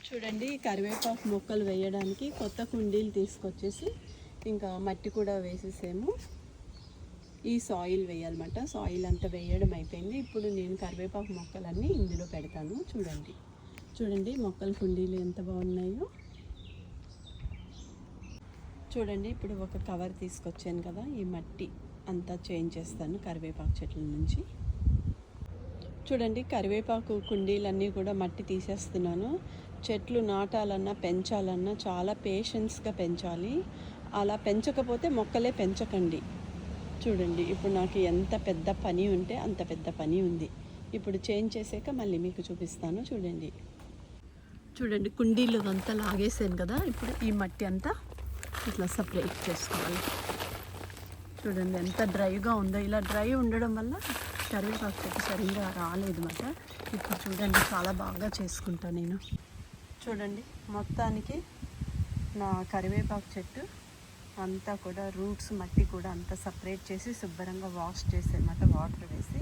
చూడండి, కరివేపాకు మొక్కలు వేయడానికి కొత్త కుండీలు తీసుకొచ్చేసి ఇంకా మట్టి కూడా వేసేసాము. ఈ సాయిల్ వేయాలన్నమాట. సాయిల్ అంతా వేయడం అయిపోయింది. ఇప్పుడు నేను కరివేపాకు మొక్కలన్నీ ఇందులో పెడతాను. చూడండి మొక్కల కుండీలు ఎంత బాగున్నాయో. చూడండి, ఇప్పుడు ఒక కవర్ తీసుకొచ్చాను కదా, ఈ మట్టి అంతా చేంజ్ చేస్తాను కరివేపాకు చెట్ల నుంచి. చూడండి, కరివేపాకు కుండీలన్నీ కూడా మట్టి తీసేస్తున్నాను. చెట్లు నాటాలన్నా పెంచాలన్నా చాలా పేషెన్స్గా పెంచాలి. అలా పెంచకపోతే మొక్కలే పెంచకండి. చూడండి, ఇప్పుడు నాకు ఎంత పెద్ద పని ఉంటే అంత పెద్ద పని ఉంది. ఇప్పుడు చేంజ్ చేసాక మళ్ళీ మీకు చూపిస్తాను. చూడండి కుండీలు అంతా లాగేసాను కదా, ఇప్పుడు ఈ మట్టి అంతా ఇట్లా సపరేట్ చేసుకోవాలి. చూడండి ఎంత డ్రైగా ఉందో. ఇలా డ్రై ఉండడం వల్ల కరివేపాకు చెట్టు సరిగ్గా రాలేదు అన్నమాట. ఇప్పుడు చూడండి చాలా బాగా చేసుకుంటాను నేను. చూడంండి, మొత్తానికి నా కరివేపాకు చెట్టు అంతా కూడా రూట్స్ మట్టి కూడా అంతా సపరేట్ చేసి శుభ్రంగా వాష్ చేసేమాట, వాటర్ వేసి.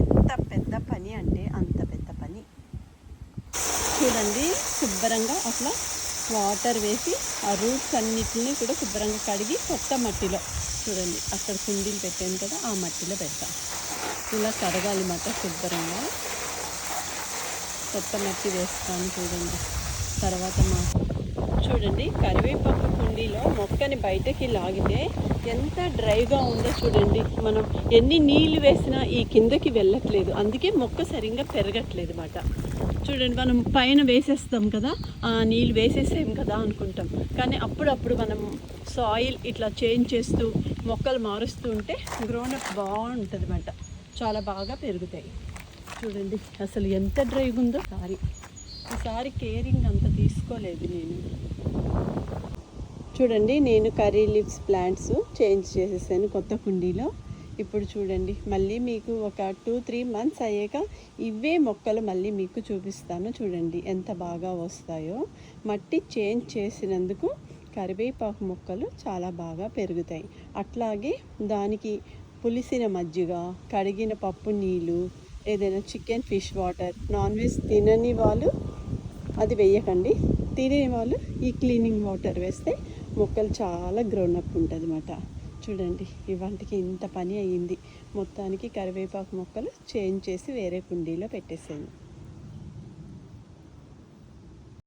ఎంత పెద్ద పని అంటే అంత పెద్ద పని. చూడండి, శుభ్రంగా అట్లా వాటర్ వేసి ఆ రూట్స్ అన్నిటిని కూడా శుభ్రంగా కడిగి కొత్త మట్టిలో, చూడండి అక్కడ కుండీలు పెట్టాను కదా, ఆ మట్టిలో పెడతాం. ఇలా కడగాలన్నమాట శుభ్రంగా. కొత్త మట్టి వేస్తాను. తర్వాత చూడండి, కరివేపాకు కుండీలో మొక్కని బయటకి లాగితే ఎంత డ్రైగా ఉందో చూడండి. మనం ఎన్ని నీళ్ళు వేసినా ఈ కిందకి వెళ్ళట్లేదు, అందుకే మొక్క సరిగ్గా పెరగట్లేదు అన్నమాట. చూడండి, మనం పైన వేసేస్తాం కదా, నీళ్ళు వేసేసాం కదా అనుకుంటాం, కానీ అప్పుడప్పుడు మనం సాయిల్ ఇట్లా చేంజ్ చేస్తూ మొక్కలు మారుస్తూ ఉంటే గ్రోనప్ బాగుంటుంది అన్నమాట. చాలా బాగా పెరుగుతాయి. చూడండి అసలు ఎంత డ్రైగా ఉందో. ఈసారి కేరింగ్ అంత తీసుకోలేదు నేను. చూడండి, నేను కర్రీ లీవ్స్ ప్లాంట్స్ చేంజ్ చేసేసాను కొత్త కుండీలో. ఇప్పుడు చూడండి, మళ్ళీ మీకు ఒక 2-3 months అయ్యాక ఇవే మొక్కలు మళ్ళీ మీకు చూపిస్తాను. చూడండి ఎంత బాగా వస్తాయో. మట్టి చేంజ్ చేసినందుకు కరివేపాకు మొక్కలు చాలా బాగా పెరుగుతాయి. అట్లాగే దానికి పులిసిన మజ్జిగ, కడిగిన పప్పు నీళ్ళు, ఏదైనా chicken, fish water, non veg తినని వాళ్ళు అది వేయకండి. తినే వాళ్ళు ఈ క్లీనింగ్ వాటర్ వేస్తే మొక్కలు చాలా గ్రోనప్ ఉంటుంది అన్నమాట. చూడండి, ఇవాళకి ఇంత పని అయ్యింది. మొత్తానికి కరివేపాకు మొక్కలు చేంజ్ చేసి వేరే కుండీలో పెట్టేసాను.